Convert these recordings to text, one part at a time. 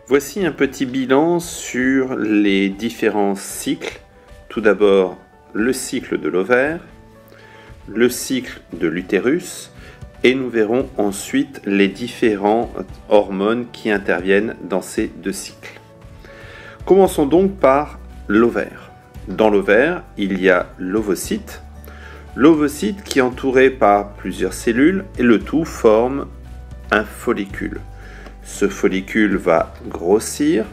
Voici un petit bilan sur les différents cycles. Tout d'abord, le cycle de l'ovaire, le cycle de l'utérus, et nous verrons ensuite les différentes hormones qui interviennent dans ces deux cycles. Commençons donc par l'ovaire. Dans l'ovaire, il y a l'ovocyte. L'ovocyte qui est entouré par plusieurs cellules et le tout forme un follicule. Ce follicule va grossir.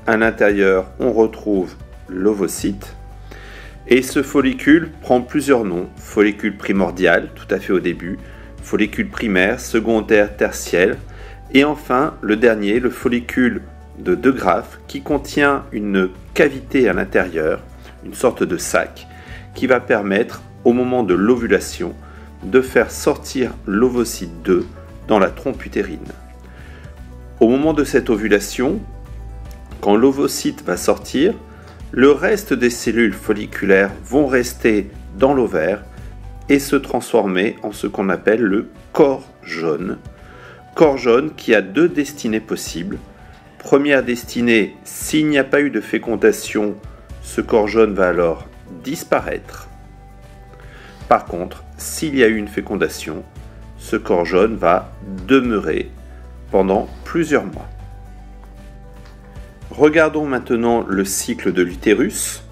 À l'intérieur, on retrouve l'ovocyte. Et ce follicule prend plusieurs noms. Follicule primordial, tout à fait au début. Follicule primaire, secondaire, tertiaire. Et enfin, le dernier, le follicule de De Graaf, qui contient une cavité à l'intérieur, une sorte de sac, qui va permettre, au moment de l'ovulation, de faire sortir l'ovocyte 2 dans la trompe utérine. Au moment de cette ovulation, quand l'ovocyte va sortir, le reste des cellules folliculaires vont rester dans l'ovaire et se transformer en ce qu'on appelle le corps jaune. Corps jaune qui a deux destinées possibles. Première destinée, s'il n'y a pas eu de fécondation, ce corps jaune va alors disparaître. Par contre, s'il y a eu une fécondation, ce corps jaune va demeurer pendant plusieurs mois. Regardons maintenant le cycle de l'utérus.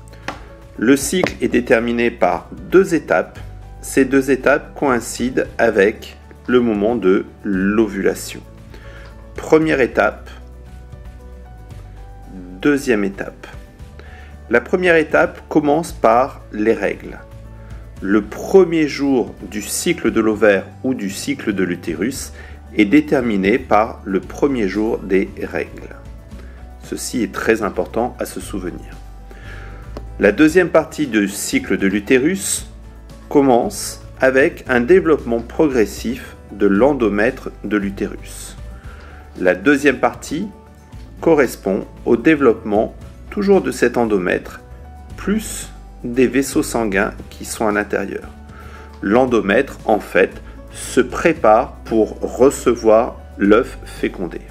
Le cycle est déterminé par deux étapes. Ces deux étapes coïncident avec le moment de l'ovulation. Première étape, deuxième étape. La première étape commence par les règles. Le premier jour du cycle de l'ovaire ou du cycle de l'utérus est déterminé par le premier jour des règles. Ceci est très important à se souvenir. La deuxième partie du cycle de l'utérus commence avec un développement progressif de l'endomètre de l'utérus. La deuxième partie correspond au développement toujours de cet endomètre, plus des vaisseaux sanguins qui sont à l'intérieur. L'endomètre, en fait, se prépare pour recevoir l'œuf fécondé.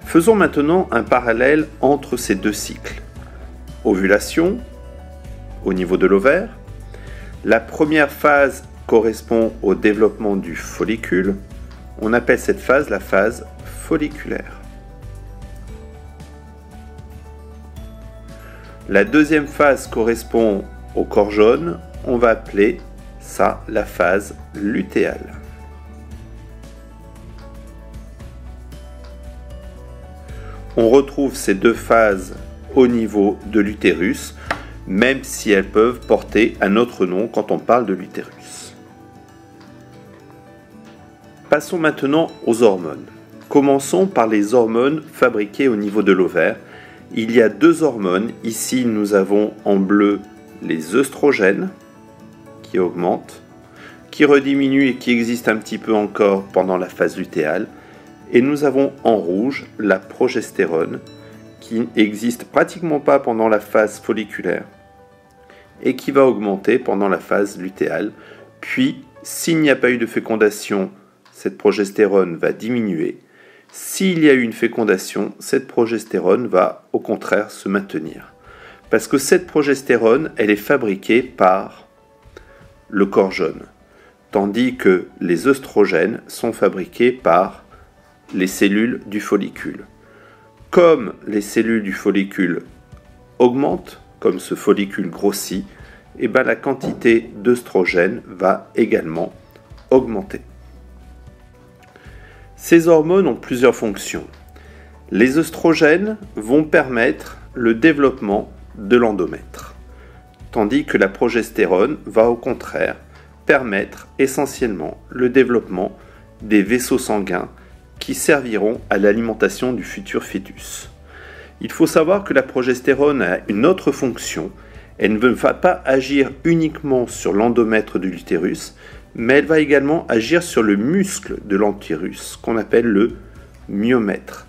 Faisons maintenant un parallèle entre ces deux cycles. Ovulation, au niveau de l'ovaire. La première phase correspond au développement du follicule. On appelle cette phase la phase folliculaire. La deuxième phase correspond au corps jaune. On va appeler ça la phase lutéale. On retrouve ces deux phases au niveau de l'utérus, même si elles peuvent porter un autre nom quand on parle de l'utérus. Passons maintenant aux hormones. Commençons par les hormones fabriquées au niveau de l'ovaire. Il y a deux hormones. Ici, nous avons en bleu les œstrogènes qui augmentent, qui rediminuent et qui existent un petit peu encore pendant la phase lutéale. Et nous avons en rouge la progestérone qui n'existe pratiquement pas pendant la phase folliculaire et qui va augmenter pendant la phase lutéale. Puis, s'il n'y a pas eu de fécondation, cette progestérone va diminuer. S'il y a eu une fécondation, cette progestérone va au contraire se maintenir. Parce que cette progestérone, elle est fabriquée par le corps jaune, tandis que les œstrogènes sont fabriqués par les cellules du follicule. Comme les cellules du follicule augmentent, comme ce follicule grossit, et la quantité d'œstrogènes va également augmenter. Ces hormones ont plusieurs fonctions. Les œstrogènes vont permettre le développement de l'endomètre, tandis que la progestérone va au contraire permettre essentiellement le développement des vaisseaux sanguins qui serviront à l'alimentation du futur fœtus. Il faut savoir que la progestérone a une autre fonction. Elle ne va pas agir uniquement sur l'endomètre de l'utérus, mais elle va également agir sur le muscle de l'utérus, qu'on appelle le myomètre.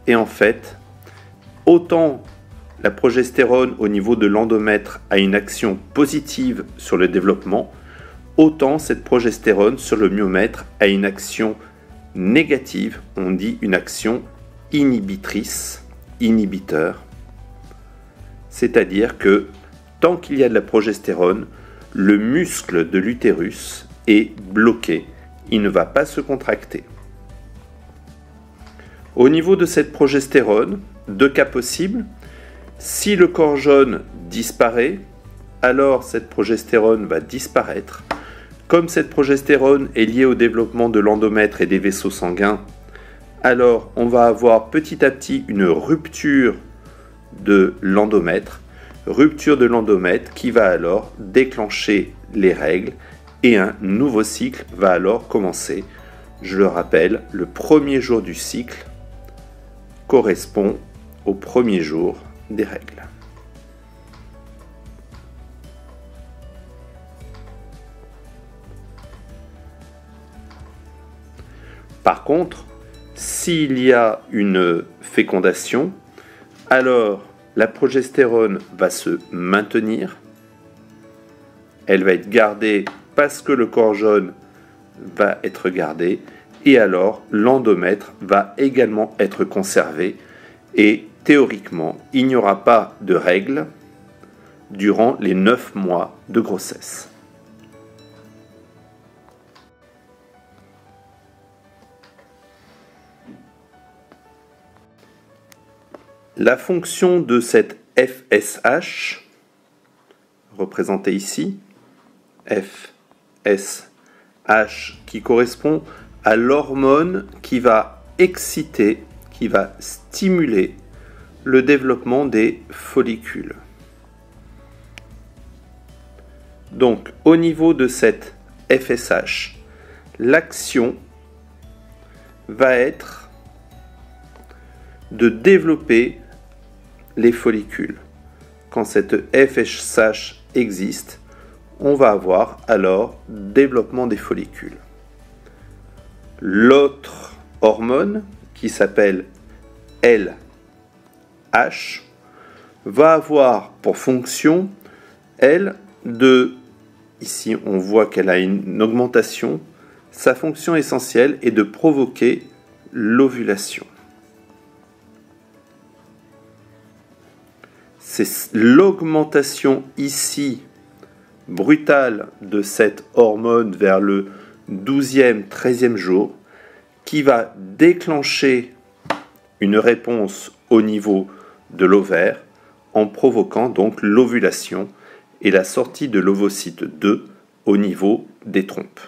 Et en fait, autant la progestérone au niveau de l'endomètre a une action positive sur le développement, autant cette progestérone sur le myomètre a une action négative, on dit une action inhibitrice, inhibiteur. C'est-à-dire que tant qu'il y a de la progestérone, le muscle de l'utérus est bloqué. Il ne va pas se contracter. Au niveau de cette progestérone, deux cas possibles. Si le corps jaune disparaît, alors cette progestérone va disparaître. Comme cette progestérone est liée au développement de l'endomètre et des vaisseaux sanguins, alors on va avoir petit à petit une rupture de l'endomètre qui va alors déclencher les règles et un nouveau cycle va alors commencer. Je le rappelle, le premier jour du cycle correspond au premier jour des règles. Par contre, s'il y a une fécondation, alors la progestérone va se maintenir, elle va être gardée parce que le corps jaune va être gardé, et alors l'endomètre va également être conservé, et théoriquement, il n'y aura pas de règles durant les 9 mois de grossesse. La fonction de cette FSH, représentée ici, FSH, qui correspond à l'hormone qui va exciter, qui va stimuler le développement des follicules. Donc, au niveau de cette FSH, l'action va être de développer les follicules. Quand cette FSH existe, on va avoir alors développement des follicules. L'autre hormone, qui s'appelle LH, va avoir pour fonction, elle, ici on voit qu'elle a une augmentation, sa fonction essentielle est de provoquer l'ovulation. C'est l'augmentation ici brutale de cette hormone vers le 12e, 13e jour qui va déclencher une réponse au niveau de l'ovaire en provoquant donc l'ovulation et la sortie de l'ovocyte 2 au niveau des trompes.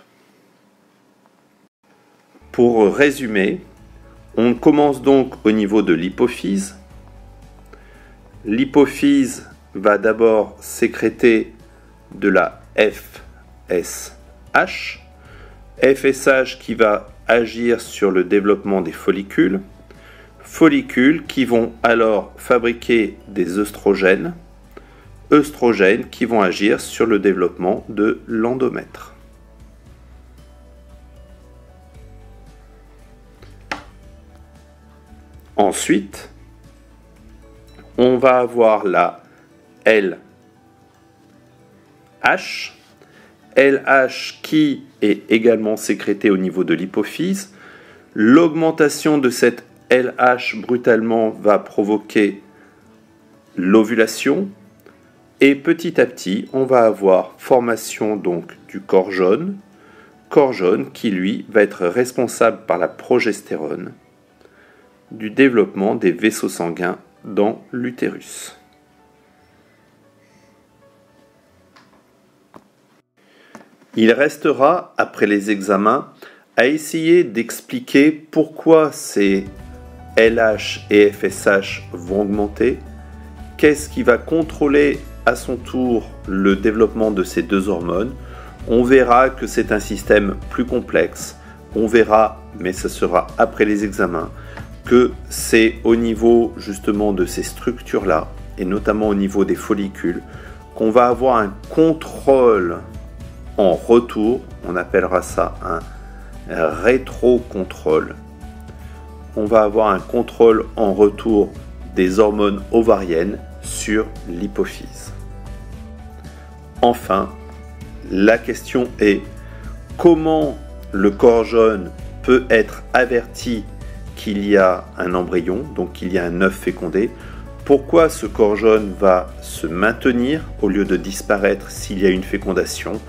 Pour résumer, on commence donc au niveau de l'hypophyse. L'hypophyse va d'abord sécréter de la FSH. FSH qui va agir sur le développement des follicules. Follicules qui vont alors fabriquer des œstrogènes. Œstrogènes qui vont agir sur le développement de l'endomètre. Ensuite, on va avoir la LH. LH qui est également sécrétée au niveau de l'hypophyse. L'augmentation de cette LH brutalement va provoquer l'ovulation. Et petit à petit, on va avoir formation donc du corps jaune qui lui va être responsable par la progestérone du développement des vaisseaux sanguins dans l'utérus. Il restera, après les examens, à essayer d'expliquer pourquoi ces LH et FSH vont augmenter, qu'est-ce qui va contrôler à son tour le développement de ces deux hormones. On verra que c'est un système plus complexe, on verra, mais ce sera après les examens, que c'est au niveau justement de ces structures-là, et notamment au niveau des follicules, qu'on va avoir un contrôle en retour, on appellera ça un rétrocontrôle. On va avoir un contrôle en retour des hormones ovariennes sur l'hypophyse. Enfin, la question est comment le corps jaune peut être averti qu'il y a un embryon, donc qu'il y a un œuf fécondé. Pourquoi ce corps jaune va se maintenir au lieu de disparaître s'il y a une fécondation?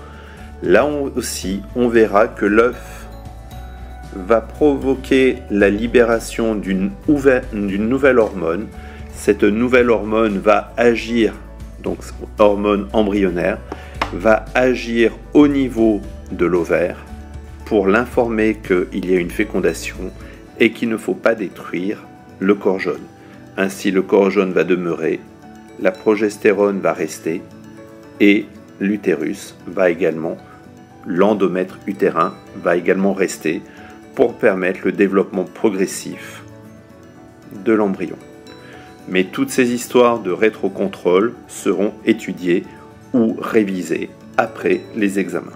Là aussi, on verra que l'œuf va provoquer la libération d'une nouvelle hormone. Cette nouvelle hormone va agir, donc hormone embryonnaire, va agir au niveau de l'ovaire pour l'informer qu'il y a une fécondation et qu'il ne faut pas détruire le corps jaune. Ainsi, le corps jaune va demeurer, la progestérone va rester et l'utérus va également, l'endomètre utérin va également rester pour permettre le développement progressif de l'embryon. Mais toutes ces histoires de rétrocontrôle seront étudiées ou révisées après les examens.